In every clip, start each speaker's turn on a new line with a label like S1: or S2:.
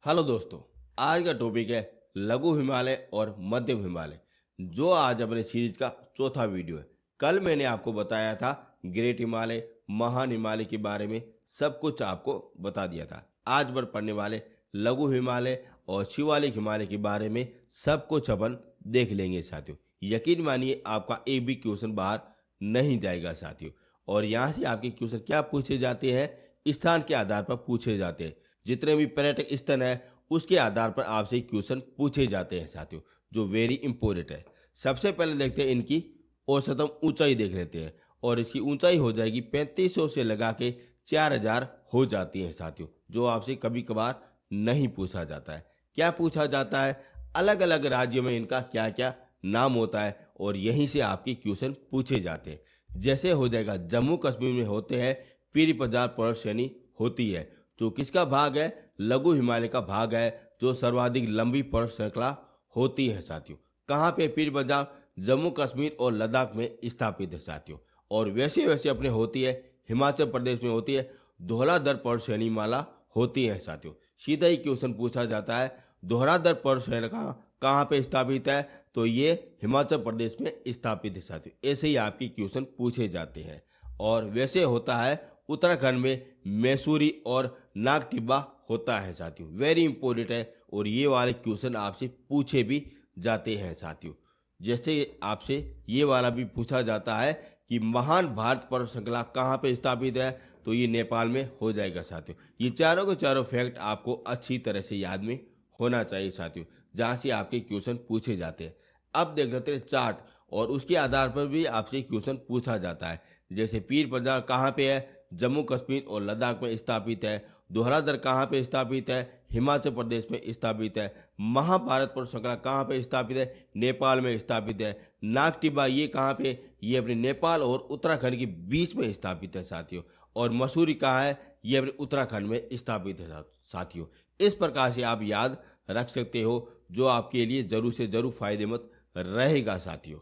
S1: Hello दोस्तों। आज का टॉपिक है लघु हिमालय और मध्यम हिमालय, जो आज अपने सीरीज का चौथा वीडियो है। कल मैंने आपको बताया था ग्रेट हिमालय, महान हिमालय के बारे में सब कुछ आपको बता दिया था। आज पर पढ़ने वाले लघु हिमालय और शिवालिक हिमालय के बारे में सब कुछ अपन देख लेंगे साथियों। यकीन मानिए आपका एक भी क्वेश्चन बाहर नहीं जाएगा साथियों। और यहाँ से आपके क्वेश्चन क्या पूछे जाते हैं, स्थान के आधार पर पूछे जाते हैं। जितने भी पर्यटक स्थल है उसके आधार पर आपसे क्वेश्चन पूछे जाते हैं साथियों, जो वेरी इंपॉर्टेंट है। सबसे पहले देखते हैं इनकी औसतम ऊंचाई देख लेते हैं। और इसकी ऊंचाई हो जाएगी 3500 से लगा के 4000 हो जाती है साथियों, जो आपसे कभी कभार नहीं पूछा जाता है। क्या पूछा जाता है, अलग अलग राज्यों में इनका क्या क्या नाम होता है, और यहीं से आपके क्वेश्चन पूछे जाते हैं। जैसे हो जाएगा जम्मू कश्मीर में होते हैं पीर पंजाल पर्वत श्रेणी होती है, जो किसका भाग है, लघु हिमालय का भाग है, जो सर्वाधिक लंबी पर्वत श्रृंखला होती है साथियों। कहाँ पे, पीर पंजाल, जम्मू कश्मीर और लद्दाख में स्थापित है साथियों। और वैसे वैसे अपने होती है हिमाचल प्रदेश में होती है धौलाधर पर्वत श्रेणी माला होती है साथियों। सीधा ही क्वेश्चन पूछा जाता है धौलाधर पर्वत श्रेणी कहाँ पे स्थापित है, तो ये हिमाचल प्रदेश में स्थापित है साथियों। ऐसे ही आपके क्वेश्चन पूछे जाते हैं। और वैसे होता है उत्तराखंड में मैसूरी और नागटिब्बा होता है साथियों। वेरी इंपॉर्टेंट है, और ये वाले क्वेश्चन आपसे पूछे भी जाते हैं साथियों। जैसे आपसे ये वाला भी पूछा जाता है कि महान भारत पर्वत श्रृंखला कहाँ पे स्थापित है, तो ये नेपाल में हो जाएगा साथियों। ये चारों के चारों फैक्ट आपको अच्छी तरह से याद में होना चाहिए साथियों, जहाँ से आपके क्वेश्चन पूछे जाते हैं। अब देख लेते हैं चार्ट, और उसके आधार पर भी आपसे क्वेश्चन पूछा जाता है। जैसे पीर पंजाल कहाँ पे है, जम्मू कश्मीर और लद्दाख में स्थापित है। धौलाधर कहाँ पे स्थापित है, हिमाचल प्रदेश में स्थापित है। महाभारत पर्वत श्रृंखला कहाँ पे स्थापित है, नेपाल में स्थापित है। नागटिब्बा ये कहाँ पे, ये अपने नेपाल और उत्तराखंड के बीच में स्थापित है साथियों। और मसूरी कहाँ है, ये अपने उत्तराखंड में स्थापित है साथियों। इस प्रकार से आप याद रख सकते हो, जो आपके लिए जरूर से जरूर फायदेमंद रहेगा साथियों।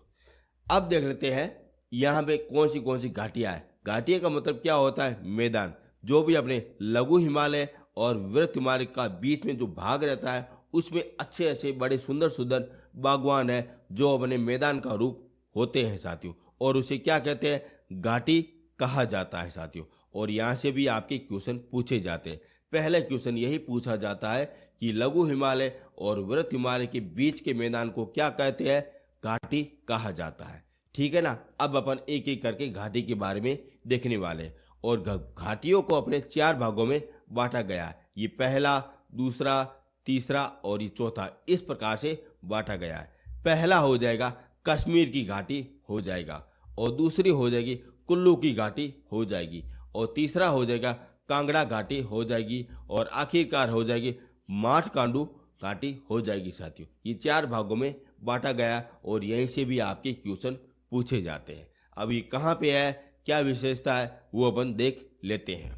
S1: अब देख लेते हैं यहाँ पे कौन सी घाटियाँ है। घाटिया का मतलब क्या होता है, मैदान। जो भी अपने लघु हिमालय और वृहत हिमालय का बीच में जो भाग रहता है, उसमें अच्छे अच्छे बड़े सुंदर सुंदर बागवान है, जो अपने मैदान का रूप होते हैं साथियों। और उसे क्या कहते हैं, घाटी कहा जाता है साथियों। और यहाँ से भी आपके क्वेश्चन पूछे जाते हैं। पहले क्वेश्चन यही पूछा जाता है कि लघु हिमालय और वृहत हिमालय के बीच के मैदान को क्या कहते हैं, घाटी कहा जाता है। ठीक है ना। अब अपन एक एक करके घाटी के बारे में देखने वाले हैं। और घाटियों को अपने 4 भागों में बांटा गया है। ये पहला, दूसरा, तीसरा और ये चौथा, इस प्रकार से बांटा गया है। पहला हो जाएगा कश्मीर की घाटी हो जाएगा, और दूसरी हो जाएगी कुल्लू की घाटी हो जाएगी, और तीसरा हो जाएगा कांगड़ा घाटी हो जाएगी, और आखिरकार हो जाएगी माठकांडू घाटी हो जाएगी साथियों। ये 4 भागों में बांटा गया, और यहीं से भी आपके क्वेश्चन पूछे जाते हैं। अब ये कहाँ पे है, क्या विशेषता है, वो अपन देख लेते हैं।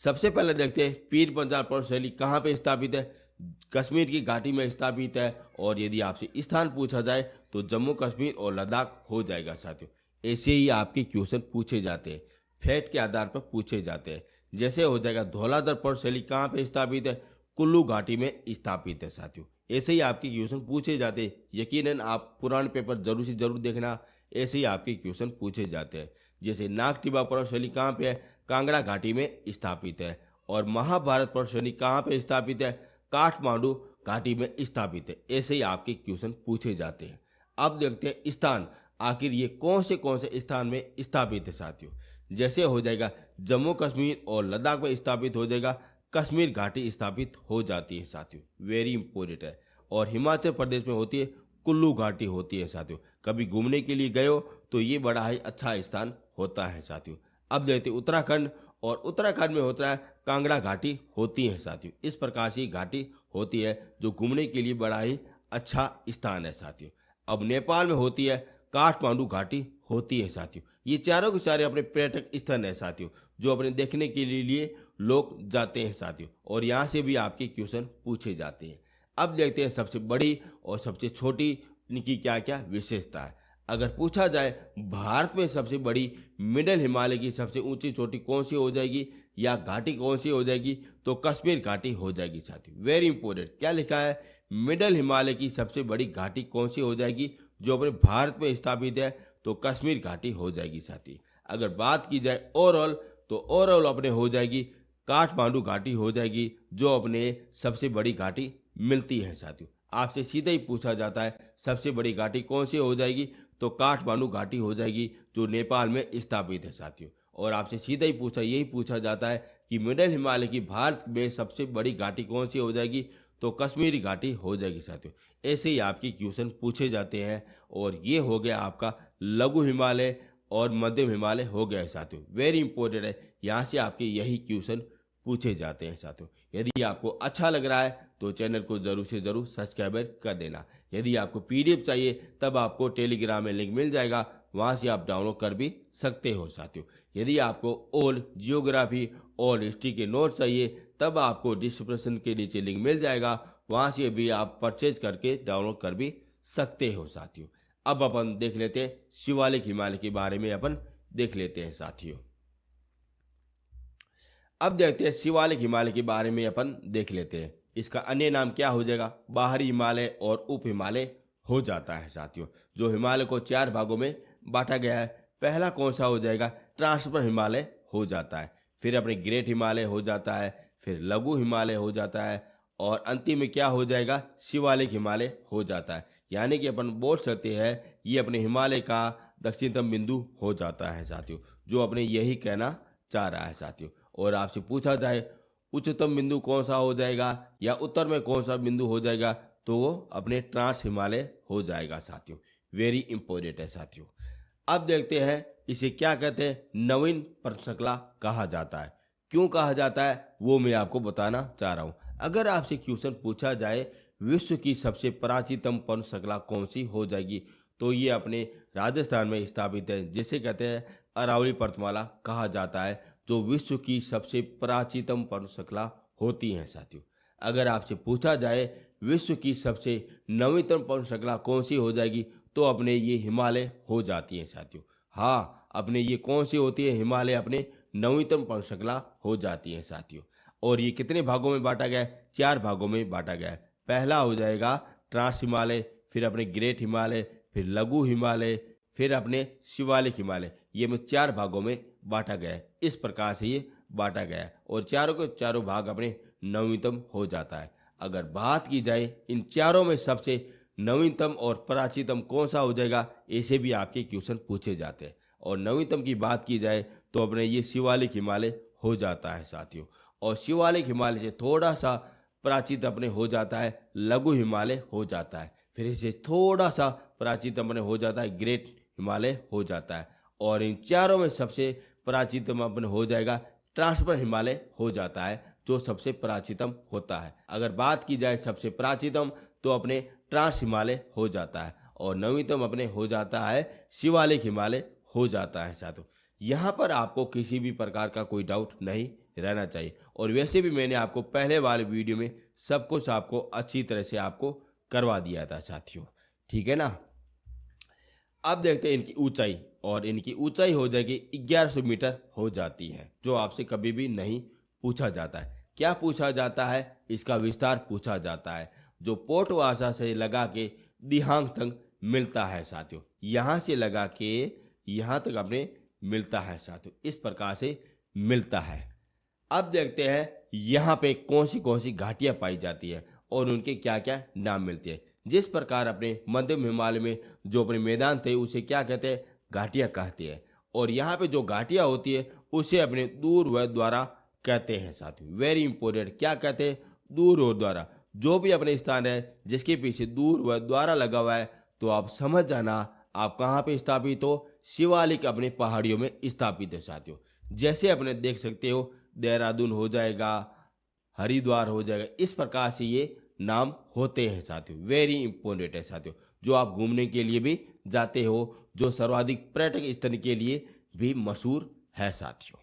S1: सबसे पहले देखते हैं पीर पंजाल पर्वत श्रेणी कहाँ पे स्थापित है। कश्मीर की घाटी में स्थापित है। और यदि आपसे स्थान पूछा जाए तो जम्मू कश्मीर और लद्दाख हो जाएगा साथियों। ऐसे ही आपके क्वेश्चन पूछे जाते हैं, फैक्ट के आधार पर पूछे जाते हैं। जैसे हो जाएगा धौलाधर पर्वत श्रेणी कहाँ पे स्थापित है, कुल्लू घाटी में स्थापित है साथियों। ऐसे ही आपके क्वेश्चन पूछे जाते हैं। यकीनन आप पुराने पेपर जरूर से जरूर देखना, ऐसे ही आपके क्वेश्चन पूछे जाते हैं। जैसे नागटिब्बा पर्वत श्रेणी कहाँ पे है, कांगड़ा घाटी में स्थापित है। और महाभारत पर्वत श्रेणी कहाँ पे स्थापित है, काठमांडू घाटी में स्थापित है। ऐसे ही आपके क्वेश्चन पूछे जाते हैं। अब देखते हैं स्थान, आखिर ये कौन से स्थान में स्थापित है साथियों। जैसे हो जाएगा जम्मू कश्मीर और लद्दाख में स्थापित हो जाएगा, कश्मीर घाटी स्थापित हो जाती है साथियों। वेरी इंपॉर्टेंट है। और हिमाचल प्रदेश में होती है कुल्लू घाटी होती है साथियों। कभी घूमने के लिए गए हो तो ये बड़ा ही अच्छा स्थान होता है साथियों। अब देखते हैं उत्तराखंड, और उत्तराखंड में होता है कांगड़ा घाटी होती है साथियों। इस प्रकार से घाटी होती है, जो घूमने के लिए बड़ा ही अच्छा स्थान है साथियों। अब नेपाल में होती है काठमांडू घाटी होती है साथियों। ये चारों के चारे अपने पर्यटक स्थल है साथियों, जो अपने देखने के लिए लोग जाते हैं साथियों। और यहाँ से भी आपके क्वेश्चन पूछे जाते हैं। अब देखते हैं सबसे बड़ी और सबसे छोटी इनकी क्या क्या विशेषता है। अगर पूछा जाए भारत में सबसे बड़ी मिडल हिमालय की सबसे ऊंची चोटी कौन सी हो जाएगी या घाटी कौन सी हो जाएगी, तो कश्मीर घाटी हो जाएगी साथियों। वेरी इंपॉर्टेंट, क्या लिखा है, मिडल हिमालय की सबसे बड़ी घाटी कौन सी हो जाएगी जो अपने भारत में स्थापित है, तो कश्मीर घाटी हो जाएगी साथी। अगर बात की जाए ओवरऑल, तो ओवरऑल अपने हो जाएगी काठमांडू घाटी हो जाएगी जो अपने सबसे बड़ी घाटी मिलती है साथियों। आपसे सीधा ही पूछा जाता है सबसे बड़ी घाटी कौन सी हो जाएगी, तो काठमांडू घाटी हो जाएगी जो नेपाल में स्थापित है साथियों। और आपसे सीधा ही यही पूछा जाता है कि मिडल हिमालय की भारत में सबसे बड़ी घाटी कौन सी हो जाएगी, तो कश्मीरी घाटी हो जाएगी साथियों। ऐसे ही आपके क्वेश्चन पूछे जाते हैं। और ये हो गया आपका लघु हिमालय और मध्यम हिमालय हो गया है साथियों। वेरी इंपॉर्टेंट है, यहाँ से आपके यही क्वेश्चन पूछे जाते हैं साथियों। यदि आपको अच्छा लग रहा है तो चैनल को ज़रूर से ज़रूर सब्सक्राइब कर देना। यदि आपको पीडीएफ चाहिए तब आपको टेलीग्राम में लिंक मिल जाएगा, वहाँ से आप डाउनलोड कर भी सकते हो साथियों। यदि आपको ऑल जियोग्राफी और हिस्ट्री के नोट्स चाहिए तब आपको डिस्क्रिप्शन के नीचे लिंक मिल जाएगा, वहाँ से भी आप परचेज करके डाउनलोड कर भी सकते हो साथियों। अब अपन देख लेते हैं शिवालिक हिमालय के बारे में, अपन देख लेते हैं साथियों। अब देखते हैं शिवालिक हिमालय के बारे में, अपन देख लेते हैं। इसका अन्य नाम क्या हो जाएगा, बाहरी हिमालय और उप हिमालय हो जाता है साथियों। जो हिमालय को 4 भागों में बांटा गया है, पहला कौन सा हो जाएगा, ट्रांसफर हिमालय हो जाता है। फिर अपने ग्रेट हिमालय हो जाता है, फिर लघु हिमालय हो जाता है, और अंतिम में क्या हो जाएगा, शिवालिक हिमालय हो जाता है। यानी कि अपन बोल सकते हैं ये अपने हिमालय का दक्षिणतम बिंदु हो जाता है साथियों, जो अपने यही कहना चाह रहा है साथियों। और आपसे पूछा जाए उच्चतम बिंदु कौन सा हो जाएगा या उत्तर में कौन सा बिंदु हो जाएगा, तो वो अपने ट्रांस हिमालय हो जाएगा साथियों। वेरी इंपॉर्टेंट है साथियों। अब देखते हैं इसे क्या कहते हैं, नवीन पर्णश्रृंखला कहा जाता है। क्यों कहा जाता है वो मैं आपको बताना चाह रहा हूँ। अगर आपसे क्वेश्चन पूछा जाए विश्व की सबसे प्राचीनतम पर्णश्रृंखला कौन सी हो जाएगी, तो ये अपने राजस्थान में स्थापित है, जिसे कहते हैं अरावली पर्वतमाला कहा जाता है, जो विश्व की सबसे प्राचीनतम पर्णश्रृंखला होती हैं साथियों। अगर आपसे पूछा जाए विश्व की सबसे नवीनतम पर्णश्रृंखला कौन सी हो जाएगी, तो अपने ये हिमालय हो जाती हैं साथियों। हाँ, अपने ये कौन सी होती है, हिमालय अपने नवीनतम पर्णश्रृंखला हो जाती है साथियों। और ये कितने भागों में बांटा गया है, 4 भागों में बांटा गया है। पहला हो जाएगा ट्रांस हिमालय, फिर अपने ग्रेट हिमालय, फिर लघु हिमालय, फिर अपने शिवालिक हिमालय। ये में 4 भागों में बांटा गया है। इस प्रकार से ये बांटा गया है और चारों के चारों भाग अपने नवीनतम हो जाता है। अगर बात की जाए इन चारों में सबसे नवीनतम और प्राचीनतम कौन सा हो जाएगा, ऐसे भी आपके क्वेश्चन पूछे जाते हैं। और नवीनतम की बात की जाए तो अपने ये शिवालिक हिमालय हो जाता है साथियों। और शिवालिक हिमालय से थोड़ा सा प्राचीनतम अपने हो जाता है लघु हिमालय हो जाता है। फिर इसे थोड़ा सा प्राचीनतम अपने हो जाता है ग्रेट हिमालय हो जाता है। और इन चारों में सबसे प्राचीनतम अपने हो जाएगा ट्रांसफर हिमालय हो जाता है, जो सबसे प्राचीनतम होता है। अगर बात की जाए सबसे प्राचीनतम तो अपने ट्रांस हिमालय हो जाता है, और नवीनतम अपने हो जाता है शिवालिक हिमालय हो जाता है साथियों। यहाँ पर आपको किसी भी प्रकार का कोई डाउट नहीं रहना चाहिए। और वैसे भी मैंने आपको पहले वाले वीडियो में सब कुछ आपको अच्छी तरह से आपको करवा दिया था साथियों, ठीक है ना। अब देखते हैं इनकी ऊंचाई, और इनकी ऊंचाई हो जाएगी 1100 मीटर हो जाती है, जो आपसे कभी भी नहीं पूछा जाता है। क्या पूछा जाता है, इसका विस्तार पूछा जाता है, जो पोटवासा से लगा के दिहांग तक मिलता है साथियों। यहाँ से लगा के यहाँ तक अपने मिलता है साथियों, इस प्रकार से मिलता है। अब देखते हैं यहाँ पे कौन सी घाटियाँ पाई जाती है और उनके क्या क्या नाम मिलते हैं। जिस प्रकार अपने मध्यम हिमालय में जो अपने मैदान थे उसे क्या कहते हैं, घाटियाँ कहते हैं। और यहाँ पे जो घाटियाँ होती है उसे अपने दूर व द्वारा कहते हैं साथियों। वेरी इंपॉर्टेंट, क्या कहते हैं, दूर व द्वारा। जो भी अपने स्थान है जिसके पीछे दूर व द्वारा लगा हुआ है, तो आप समझ जाना आप कहाँ पे स्थापित हो, शिवालिक अपने पहाड़ियों में स्थापित है साथियों। जैसे अपने देख सकते हो देहरादून हो जाएगा, हरिद्वार हो जाएगा, इस प्रकार से ये नाम होते हैं साथियों। वेरी इंपॉर्टेंट है साथियों। जो आप घूमने के लिए भी जाते हो, जो सर्वाधिक पर्यटक स्थल के लिए भी मशहूर है साथियों।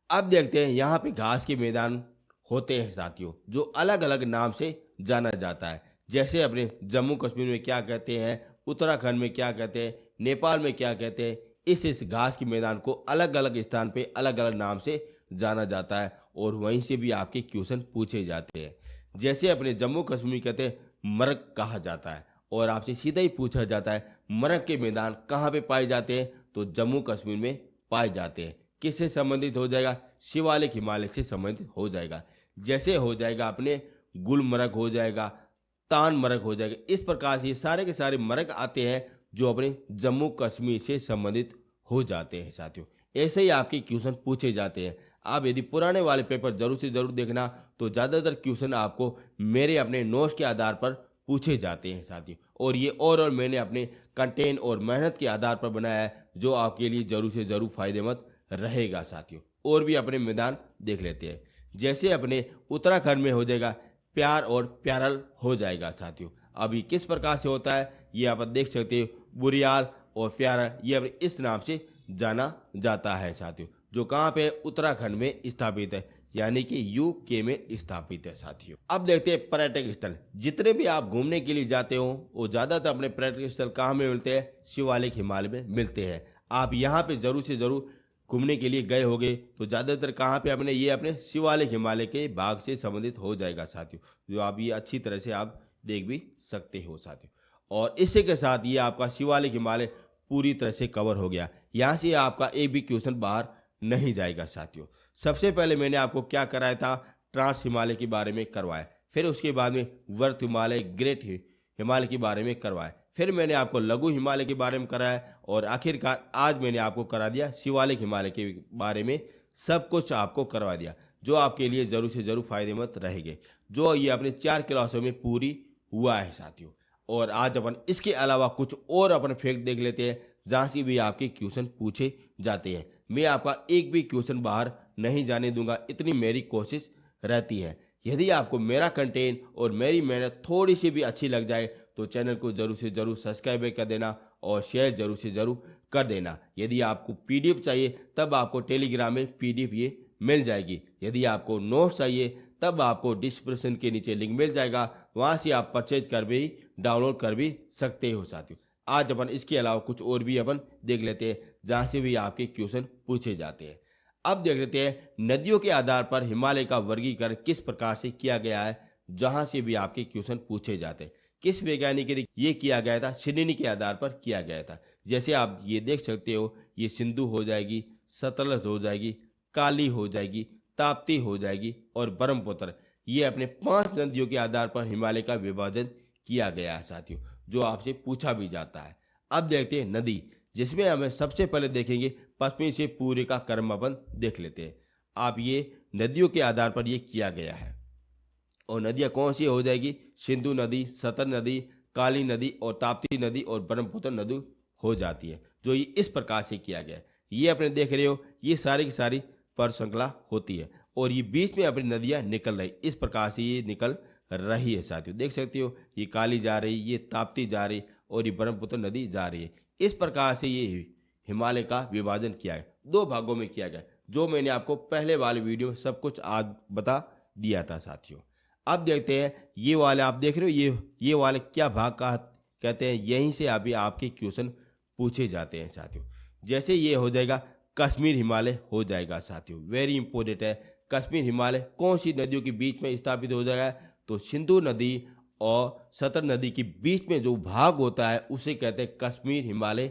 S1: अब देखते हैं यहाँ पे घास के मैदान होते हैं साथियों, जो अलग अलग नाम से जाना जाता है। जैसे अपने जम्मू कश्मीर में क्या कहते हैं, उत्तराखंड में क्या कहते हैं, नेपाल में क्या कहते हैं। इस घास के मैदान को अलग अलग स्थान पे अलग अलग नाम से जाना जाता है और वहीं से भी आपके क्वेश्चन पूछे जाते हैं। जैसे अपने जम्मू कश्मीर कहते हैं मरग कहा जाता है और आपसे सीधा ही पूछा जाता है मरग के मैदान कहाँ पे पाए जाते हैं, तो जम्मू कश्मीर में पाए जाते हैं। किससे संबंधित हो जाएगा, शिवालिक हिमालय से संबंधित हो जाएगा। जैसे हो जाएगा अपने गुलमर्ग हो जाएगा, तान मर्ग हो जाएगा। इस प्रकार से ये सारे के सारे मर्ग आते हैं जो अपने जम्मू कश्मीर से संबंधित हो जाते हैं साथियों। ऐसे ही आपके क्वेश्चन पूछे जाते हैं। आप यदि पुराने वाले पेपर जरूर से जरूर देखना, तो ज़्यादातर क्वेश्चन आपको मेरे अपने नोट्स के आधार पर पूछे जाते हैं साथियों। और ये और मैंने अपने कंटेंट और मेहनत के आधार पर बनाया है जो आपके लिए जरूर से जरूर फायदेमंद रहेगा साथियों। और भी अपने मैदान देख लेते हैं। जैसे अपने उत्तराखंड में हो जाएगा प्यार और प्यारल हो जाएगा साथियों। अभी किस प्रकार से होता है ये आप देख सकते हो, बुरियाल और प्यारा ये अब इस नाम से जाना जाता है साथियों, जो कहाँ पे उत्तराखंड में स्थापित है, यानी कि यूके में स्थापित है साथियों। अब देखते हैं पर्यटक स्थल। जितने भी आप घूमने के लिए जाते हो वो ज़्यादातर अपने पर्यटक स्थल कहाँ में मिलते हैं, शिवालिक हिमालय में मिलते हैं। आप यहाँ पे जरूर से जरूर घूमने के लिए गए होंगे तो ज़्यादातर कहाँ पे अपने ये अपने शिवालिक हिमालय के भाग से संबंधित हो जाएगा साथियों, जो आप ये अच्छी तरह से आप देख भी सकते हो साथियों। और इसी के साथ ये आपका शिवालिक हिमालय पूरी तरह से कवर हो गया। यहाँ से आपका एक भी क्वेश्चन बाहर नहीं जाएगा साथियों। सबसे पहले मैंने आपको क्या कराया था, ट्रांस हिमालय के बारे में करवाया, फिर उसके बाद में वर्थ हिमालय, ग्रेट हिमालय के बारे में करवाया, फिर मैंने आपको लघु हिमालय के बारे में कराया और आखिरकार आज मैंने आपको करा दिया शिवालिक हिमालय के बारे में। सब कुछ आपको करवा दिया जो आपके लिए ज़रूर से ज़रूर फायदेमंद रहेंगे, जो ये अपने 4 क्लासों में पूरी हुआ है साथियों। और आज अपन इसके अलावा कुछ और अपन फैक्ट देख लेते हैं जहाँ से भी आपके क्वेश्चन पूछे जाते हैं। मैं आपका एक भी क्वेश्चन बाहर नहीं जाने दूंगा, इतनी मेरी कोशिश रहती है। यदि आपको मेरा कंटेंट और मेरी मेहनत थोड़ी सी भी अच्छी लग जाए तो चैनल को जरूर से जरूर सब्सक्राइब कर देना और शेयर जरूर से जरूर कर देना। यदि आपको पीडीएफ चाहिए तब आपको टेलीग्राम में पीडीएफ ये मिल जाएगी। यदि आपको नोट्स चाहिए तब आपको डिस्क्रिप्शन के नीचे लिंक मिल जाएगा, वहाँ से आप परचेज कर भी डाउनलोड कर भी सकते हो साथियों। आज अपन इसके अलावा कुछ और भी अपन देख लेते हैं जहाँ से भी आपके क्वेश्चन पूछे जाते हैं। अब देख लेते हैं नदियों के आधार पर हिमालय का वर्गीकरण किस प्रकार से किया गया है, जहाँ से भी आपके क्वेश्चन पूछे जाते हैं। किस वैज्ञानिक ने ये किया गया था, श्रेणी के आधार पर किया गया था। जैसे आप ये देख सकते हो, ये सिंधु हो जाएगी, सतलज हो जाएगी, काली हो जाएगी, ताप्ती हो जाएगी और ब्रह्मपुत्र। ये अपने 5 नदियों के आधार पर हिमालय का विभाजन किया गया है साथियों, जो आपसे पूछा भी जाता है। अब देखते हैं नदी, जिसमें हमें सबसे पहले देखेंगे पश्चिमी से पूर्व का क्रम अपन देख लेते हैं। आप ये नदियों के आधार पर ये किया गया है और नदियाँ कौन सी हो जाएगी, सिंधु नदी, सतलज नदी, काली नदी और ताप्ती नदी और ब्रह्मपुत्र नदी हो जाती है, जो ये इस प्रकार से किया गया है। ये अपने देख रहे हो, ये सारी की सारी पर श्रृंखला होती है और ये बीच में अपनी नदियाँ निकल रही, इस प्रकार से ये निकल रही है साथियों। देख सकते हो, ये काली जा रही, ये ताप्ती जा रही और ये ब्रह्मपुत्र नदी जा रही है। इस प्रकार से ये हिमालय का विभाजन किया है, 2 भागों में किया गया, जो मैंने आपको पहले वाले वीडियो में सब कुछ आज बता दिया था साथियों। अब देखते हैं ये वाले आप देख रहे हो, ये वाले क्या भाग का कहते हैं, यहीं से अभी आपके क्वेश्चन पूछे जाते हैं साथियों। जैसे ये हो जाएगा कश्मीर हिमालय हो जाएगा साथियों, वेरी इंपॉर्टेंट है। कश्मीर हिमालय कौन सी नदियों के बीच में स्थापित हो जाएगा, तो सिंधु नदी और सतलज नदी के बीच में जो भाग होता है उसे कहते हैं कश्मीर हिमालय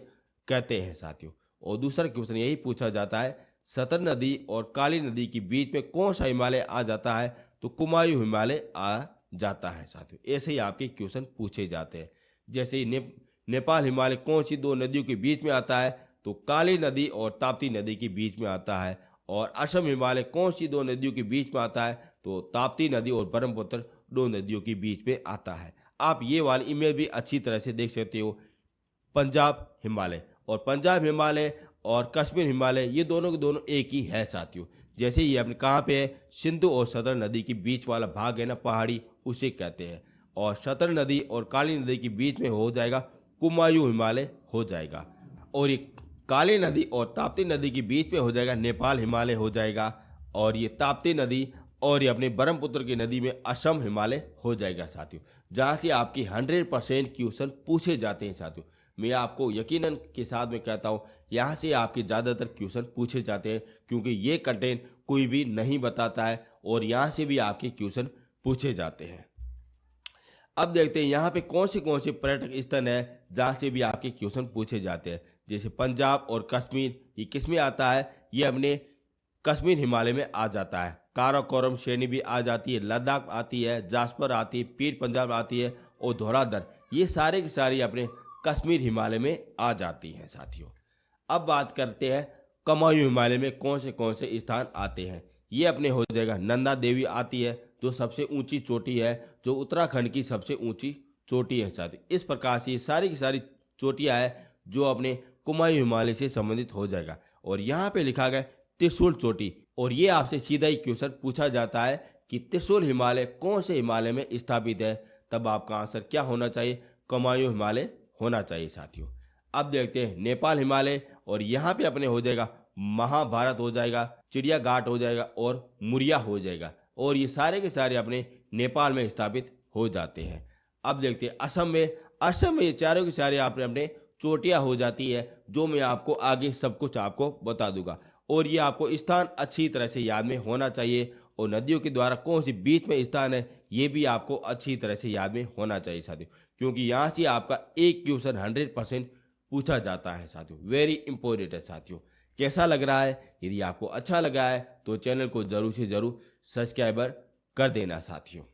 S1: कहते हैं साथियों। और दूसरा क्वेश्चन यही पूछा जाता है, सतलज नदी और काली नदी के बीच में कौन सा हिमालय आ जाता है, तो कुमायूं हिमालय आ जाता है साथियों। ऐसे ही आपके क्वेश्चन पूछे जाते हैं। जैसे ही नेपाल हिमालय कौन सी 2 नदियों के बीच में आता है, तो काली नदी और ताप्ती नदी के बीच में आता है। और असम हिमालय कौन सी 2 नदियों के बीच में आता है, तो ताप्ती नदी और ब्रह्मपुत्र 2 नदियों के बीच में आता है। आप ये वाली इमेज भी अच्छी तरह से देख सकते हो। पंजाब हिमालय और कश्मीर हिमालय ये दोनों के दोनों एक ही है साथियों। जैसे ये अपने कहाँ पे है, सिंधु और सतलज नदी के बीच वाला भाग है ना पहाड़ी, उसे कहते हैं। और सतलज नदी और काली नदी के बीच में हो जाएगा कुमायूं हिमालय हो जाएगा। और ये काली नदी और ताप्ती नदी के बीच में हो जाएगा नेपाल हिमालय हो जाएगा। और ये ताप्ती नदी और ये अपने ब्रह्मपुत्र की नदी में असम हिमालय हो जाएगा साथियों, जहाँ से आपकी 100% क्वेश्चन पूछे जाते हैं साथियों। मैं आपको यकीनन के साथ में कहता हूँ, यहाँ से आपके ज़्यादातर क्वेश्चन पूछे जाते हैं, क्योंकि ये कंटेंट कोई भी नहीं बताता है और यहाँ से भी आपके क्वेश्चन पूछे जाते हैं। अब देखते हैं यहाँ पे कौन से पर्यटक स्थल है जहाँ से भी आपके क्वेश्चन पूछे जाते हैं। जैसे पंजाब और कश्मीर, ये किस में आता है? ये अपने कश्मीर हिमालय में आ जाता है। काराकोरम श्रेणी भी आ जाती है, लद्दाख आती है, जास्पर आती है, पीर पंजाब आती है और धौलाधर, ये सारे की सारी अपने कश्मीर हिमालय में आ जाती हैं साथियों। अब बात करते हैं कुमायूं हिमालय में कौन से स्थान आते हैं। ये अपने हो जाएगा, नंदा देवी आती है जो सबसे ऊंची चोटी है, जो उत्तराखंड की सबसे ऊंची चोटी है साथियों। इस प्रकार से ये सारी की सारी चोटियाँ हैं जो अपने कुमायूं हिमालय से संबंधित हो जाएगा। और यहाँ पे लिखा गया त्रिशूल चोटी, और ये आपसे सीधा ही क्वेश्चन पूछा जाता है कि त्रिशूल हिमालय कौन से हिमालय में स्थापित है, तब आपका आंसर क्या होना चाहिए? कुमायूं हिमालय होना चाहिए साथियों। अब देखते हैं नेपाल हिमालय, और यहाँ पे अपने हो जाएगा महाभारत हो जाएगा, चिड़िया घाट हो जाएगा और मुरिया हो जाएगा, और ये सारे के सारे अपने नेपाल में स्थापित हो जाते हैं। अब देखते हैं असम में ये चारों के सारे आपने अपने चोटियाँ हो जाती है, जो मैं आपको आगे सब कुछ आपको बता दूंगा। और ये आपको स्थान अच्छी तरह से याद में होना चाहिए, और नदियों के द्वारा कौन सी बीच में स्थान है ये भी आपको अच्छी तरह से याद में होना चाहिए साथियों, क्योंकि यहाँ से आपका एक क्वेश्चन 100% पूछा जाता है साथियों। वेरी इंपॉर्टेंट है साथियों। कैसा लग रहा है? यदि आपको अच्छा लगा है तो चैनल को जरूर से जरूर सब्सक्राइबर कर देना साथियों।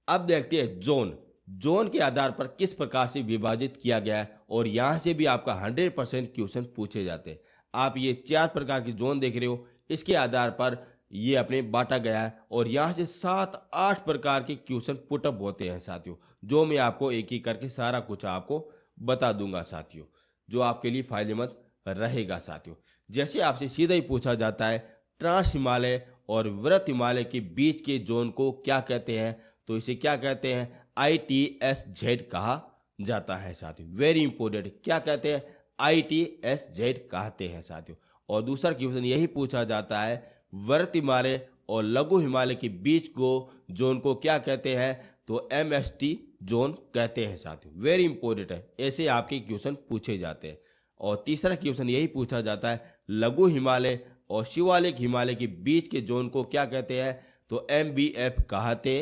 S1: अब देखते हैं जोन के आधार पर किस प्रकार से विभाजित किया गया है, और यहाँ से भी आपका 100% क्वेश्चन पूछे जाते हैं। आप ये 4 प्रकार के जोन देख रहे हो, इसके आधार पर ये अपने बांटा गया है, और यहाँ से 7-8 प्रकार के क्वेश्चन पुटअप होते हैं साथियों, जो मैं आपको एक एक करके सारा कुछ आपको बता दूंगा साथियों, जो आपके लिए फायदेमंद रहेगा साथियों। जैसे आपसे सीधा ही पूछा जाता है ट्रांस हिमालय और वृत्त हिमालय के बीच के जोन को क्या कहते हैं, तो इसे क्या कहते हैं? ITSZ कहा जाता है साथियों। वेरी इंपॉर्टेंट, क्या कहते हैं? ITSZ कहते हैं साथियों। और दूसरा क्वेश्चन यही पूछा जाता है वृत्त हिमालय और लघु हिमालय के बीच को जोन को क्या कहते हैं, तो MST जोन कहते हैं साथियों। वेरी इंपॉर्टेंट है, ऐसे आपके क्वेश्चन पूछे जाते हैं। और तीसरा क्वेश्चन यही पूछा जाता है लघु हिमालय और शिवालिक हिमालय के बीच के जोन को क्या कहते हैं, तो MBF कहते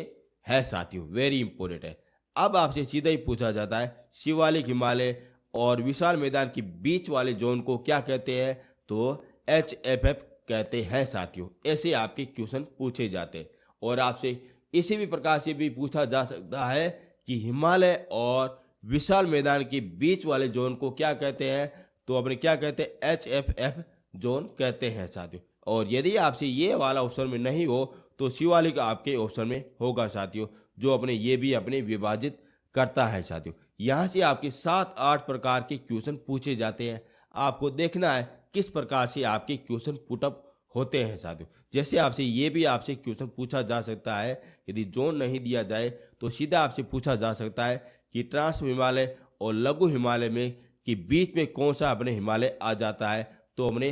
S1: हैं साथियों। वेरी इंपॉर्टेंट है। अब आपसे सीधा ही पूछा जाता है शिवालिक हिमालय और विशाल मैदान के बीच वाले जोन को क्या कहते हैं, तो HFF कहते हैं साथियों। ऐसे आपके क्वेश्चन पूछे जाते हैं। और आपसे इसी भी प्रकार से भी पूछा जा सकता है कि हिमालय और विशाल मैदान के बीच वाले जोन को क्या कहते हैं, तो अपने क्या कहते हैं? HFF जोन कहते हैं साथियों। और यदि आपसे ये वाला ऑप्शन में नहीं हो तो शिवालिक आपके ऑप्शन में होगा साथियों, जो अपने ये भी अपने विभाजित करता है साथियों। यहाँ से आपके 7-8 प्रकार के क्वेश्चन पूछे जाते हैं। आपको देखना है किस प्रकार से आपके क्वेश्चन पुटअप होते हैं साथियों। जैसे आपसे ये भी आपसे क्वेश्चन पूछा जा सकता है, यदि जोन नहीं दिया जाए तो सीधा आपसे पूछा जा सकता है कि ट्रांस हिमालय और लघु हिमालय में के बीच में कौन सा अपने हिमालय आ जाता है, तो अपने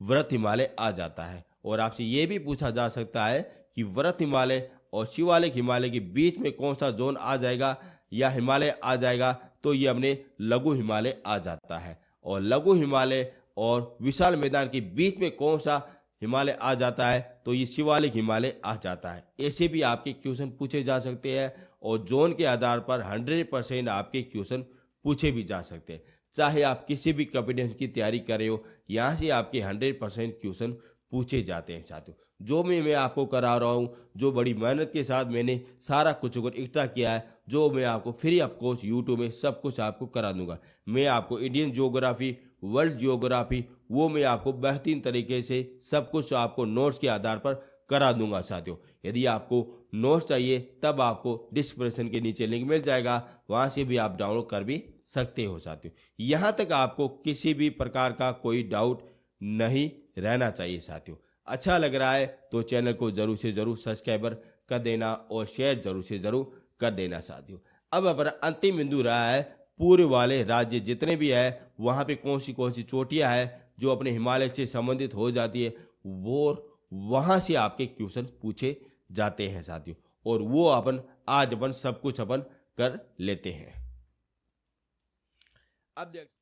S1: वृत्त हिमालय आ जाता है। और आपसे ये भी पूछा जा सकता है कि वृत्त हिमालय और शिवालिक हिमालय के बीच में कौन सा जोन आ जाएगा या हिमालय आ जाएगा, तो ये अपने लघु हिमालय आ जाता है। और लघु हिमालय और विशाल मैदान के बीच में कौन सा हिमालय आ जाता है, तो ये शिवालिक हिमालय आ जाता है। ऐसे भी आपके क्वेश्चन पूछे जा सकते हैं, और जोन के आधार पर 100% आपके क्वेश्चन पूछे भी जा सकते हैं। चाहे आप किसी भी कॉम्पिटिशन की तैयारी कर रहे हो, यहाँ से आपके 100% क्वेश्चन पूछे जाते हैं साथियों। जो मैं आपको करा रहा हूँ, जो बड़ी मेहनत के साथ मैंने सारा कुछ को इकट्ठा किया है, जो मैं आपको फ्री ऑफ कॉस्ट यूट्यूब में सब कुछ आपको करा दूंगा। मैं आपको इंडियन ज्योग्राफी, वर्ल्ड ज्योग्राफी, वो मैं आपको बेहतरीन तरीके से सब कुछ आपको नोट्स के आधार पर करा दूंगा साथियों। यदि आपको नोट्स चाहिए तब आपको डिस्क्रिप्शन के नीचे लिंक मिल जाएगा, वहाँ से भी आप डाउनलोड कर भी सकते हो साथियों। यहाँ तक आपको किसी भी प्रकार का कोई डाउट नहीं रहना चाहिए साथियों। अच्छा लग रहा है तो चैनल को जरूर से जरूर सब्सक्राइबर कर देना और शेयर जरूर से जरूर कर देना साथियों। अब अपना अंतिम बिंदु रहा है पूर्व वाले राज्य जितने भी है वहाँ पे कौन सी चोटियाँ हैं जो अपने हिमालय से संबंधित हो जाती है, वो वहाँ से आपके क्वेश्चन पूछे जाते हैं साथियों। और वो आज अपन सब कुछ कर लेते हैं।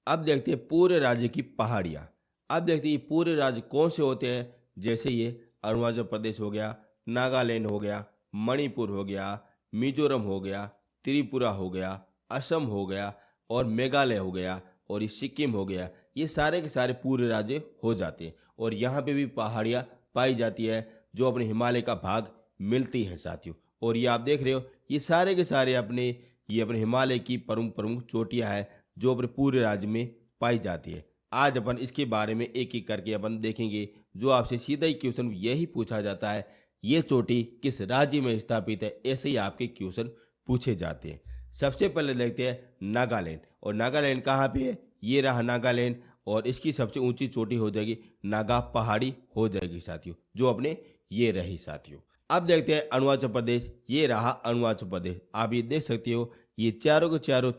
S1: अब देखते हैं पूरे राज्य की पहाड़ियाँ। अब देखते हैं ये पूरे राज्य कौन से होते हैं। जैसे ये अरुणाचल प्रदेश हो गया, नागालैंड हो गया, मणिपुर हो गया, मिजोरम हो गया, त्रिपुरा हो गया, असम हो गया और मेघालय हो गया और ये सिक्किम हो गया। ये सारे के सारे पूरे राज्य हो जाते हैं और यहाँ पे भी पहाड़ियाँ पाई जाती है जो अपने हिमालय का भाग मिलती हैं साथियों। और ये आप देख रहे हो ये सारे के सारे अपने हिमालय की प्रमुख प्रमुख चोटियाँ हैं जो अपने पूरे राज्य में पाई जाती है। आज अपन इसके बारे में एक एक करके अपन देखेंगे। जो आपसे सीधा ही क्वेश्चन यही पूछा जाता है, ये चोटी किस राज्य में स्थापित है, ऐसे ही आपके क्वेश्चन पूछे जाते हैं। सबसे पहले देखते हैं नागालैंड। और नागालैंड कहाँ पे है, ये रहा नागालैंड। और इसकी सबसे ऊंची चोटी हो जाएगी नागा पहाड़ी हो जाएगी साथियों, जो अपने ये रही साथियों। अब देखते हैं अरुणाचल प्रदेश। ये रहा अरुणाचल प्रदेश। आप ये देख सकते हो ये चारों के चारों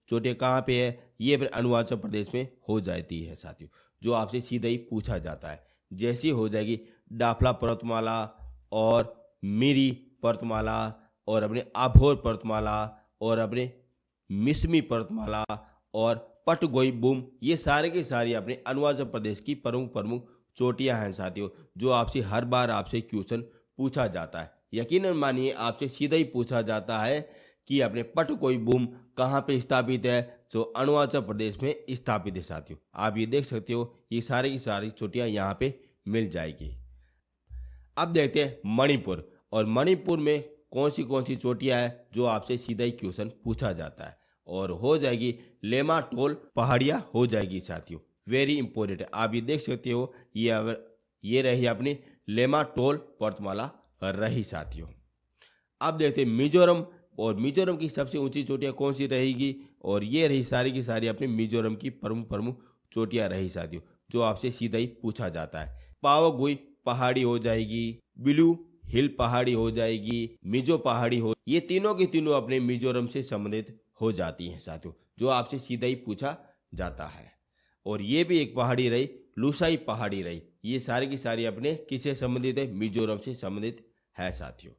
S1: चोटियाँ कहाँ पे है, ये फिर अरुणाचल प्रदेश में हो जाती है साथियों, जो आपसे सीधा ही पूछा जाता है। जैसी हो जाएगी डाफला पर्वतमाला और मिरी पर्वतमाला और अपने आभोर पर्वतमाला और अपने मिसमी पर्वतमाला और पटगोई बूम, ये सारे के सारे अपने अरुणाचल प्रदेश की प्रमुख प्रमुख चोटियां हैं साथियों, जो आपसे हर बार आपसे क्वेश्चन पूछा जाता है। यकीनन मानिए आपसे सीधा ही पूछा जाता है कि अपने पटगोई बूम कहाँ पे स्थापित है, जो अरुणाचल प्रदेश में स्थापित है साथियों। आप ये देख सकते हो ये सारी की सारी चोटियां यहाँ पे मिल जाएगी। अब देखते हैं मणिपुर। और मणिपुर में कौन सी चोटियां हैं जो आपसे सीधा ही क्वेश्चन पूछा जाता है, और हो जाएगी लेमाटोल पहाड़ियाँ हो जाएगी साथियों। वेरी इंपॉर्टेंट है। आप ये देख सकते हो ये रही अपनी लेमाटोल पर्वतमाला रही साथियों। अब देखते हैं मिजोरम। और मिजोरम की सबसे ऊंची चोटियाँ कौन सी रहेगी, और ये रही सारी की सारी अपनी मिजोरम की प्रमुख प्रमुख चोटियाँ रही साथियों, जो आपसे सीधा ही पूछा जाता है। पावागुई पहाड़ी हो जाएगी, बिलू हिल पहाड़ी हो जाएगी, मिजो पहाड़ी हो, ये तीनों की तीनों अपने मिजोरम से संबंधित हो जाती हैं साथियों, जो आपसे सीधा ही पूछा जाता है। और ये भी एक पहाड़ी रही, लुसाई पहाड़ी रही। ये सारी की सारी अपने किससे संबंधित है, मिजोरम से संबंधित है साथियों।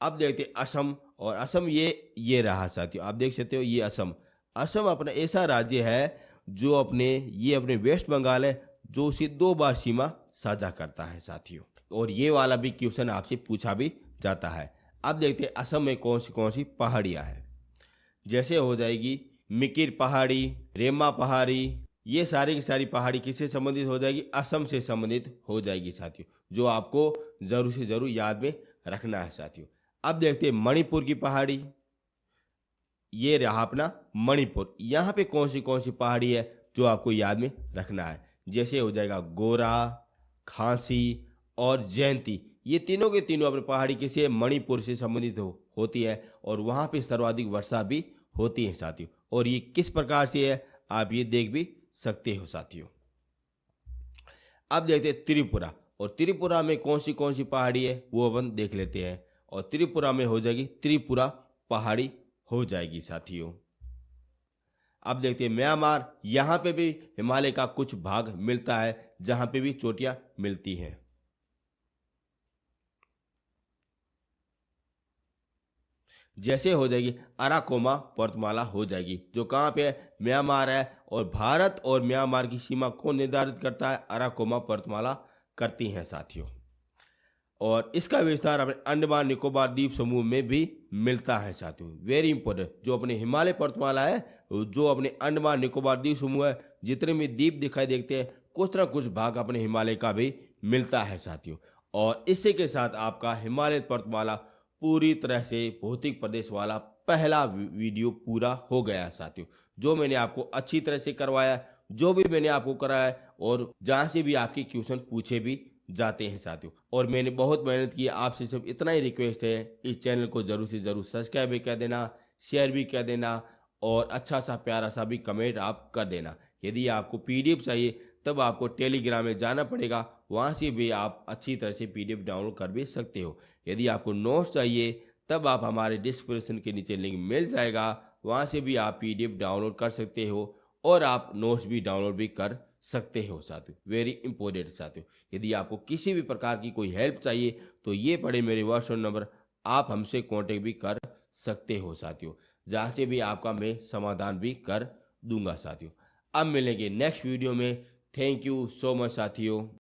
S1: अब देखते हैं असम। और असम ये रहा साथियों, आप देख सकते हो ये असम। असम अपना ऐसा राज्य है जो अपने वेस्ट बंगाल है, जो उसे 2 बार सीमा साझा करता है साथियों। और ये वाला भी क्वेश्चन आपसे पूछा भी जाता है। अब देखते हैं असम में कौन सी पहाड़ियाँ हैं। जैसे हो जाएगी मिकिर पहाड़ी, रेमा पहाड़ी, ये सारी की सारी पहाड़ी किससे संबंधित हो जाएगी, असम से संबंधित हो जाएगी साथियों, जो आपको जरूर से जरूर याद में रखना है साथियों। अब देखते हैं मणिपुर की पहाड़ी। ये रहा अपना मणिपुर। यहाँ पे कौन सी पहाड़ी है जो आपको याद में रखना है। जैसे हो जाएगा गोरा, खांसी और जयंती। ये तीनों के तीनों अपनी पहाड़ी किसी मणिपुर से संबंधित होती है, और वहाँ पे सर्वाधिक वर्षा भी होती है साथियों। और ये किस प्रकार से है आप ये देख भी सकते हो साथियों। अब देखते हैं त्रिपुरा। और त्रिपुरा में कौन सी पहाड़ी है वो अपन देख लेते हैं। और त्रिपुरा में हो जाएगी त्रिपुरा पहाड़ी हो जाएगी साथियों। अब देखते हैं म्यांमार। यहाँ पे भी हिमालय का कुछ भाग मिलता है, जहाँ पे भी चोटियाँ मिलती हैं। जैसे हो जाएगी अराकोमा पर्वतमाला हो जाएगी, जो कहाँ पे है, म्यांमार है। और भारत और म्यांमार की सीमा कौन निर्धारित करता है, अराकोमा पर्वतमाला करती हैं साथियों। और इसका विस्तार अपने अंडमान निकोबार द्वीप समूह में भी मिलता है साथियों। वेरी इंपॉर्टेंट, जो अपने हिमालय पर्वतमाला है, जो अपने अंडमान निकोबार द्वीप समूह है, जितने भी द्वीप दिखाई देते हैं कुछ ना कुछ भाग अपने हिमालय का भी मिलता है साथियों। और इसी के साथ आपका हिमालय पर्वतमाला पूरी तरह से भौतिक प्रदेश वाला पहला वीडियो पूरा हो गया है साथियों, जो मैंने आपको अच्छी तरह से करवाया, जो भी मैंने आपको कराया है, और जहाँ से भी आपके क्वेश्चन पूछे भी जाते हैं साथियों। और मैंने बहुत मेहनत की। आपसे सिर्फ इतना ही रिक्वेस्ट है, इस चैनल को ज़रूर से ज़रूर सब्सक्राइब भी कर देना, शेयर भी कर देना, और अच्छा सा प्यारा सा भी कमेंट आप कर देना। यदि आपको पीडीएफ चाहिए तब आपको टेलीग्राम में जाना पड़ेगा, वहाँ से भी आप अच्छी तरह से पीडीएफ डाउनलोड कर भी सकते हो। यदि आपको नोट्स चाहिए तब आप हमारे डिस्क्रिप्शन के नीचे लिंक मिल जाएगा, वहाँ से भी आप पीडीएफ डाउनलोड कर सकते हो, और आप नोट्स भी डाउनलोड भी कर सकते हो साथियों। वेरी इंपॉर्टेंट साथियों। यदि आपको किसी भी प्रकार की कोई हेल्प चाहिए तो ये पड़े मेरे व्हाट्सएप नंबर, आप हमसे कांटेक्ट भी कर सकते हो साथियों, जहाँ से भी आपका मैं समाधान भी कर दूंगा साथियों। अब मिलेंगे नेक्स्ट वीडियो में। थैंक यू सो मच साथियों।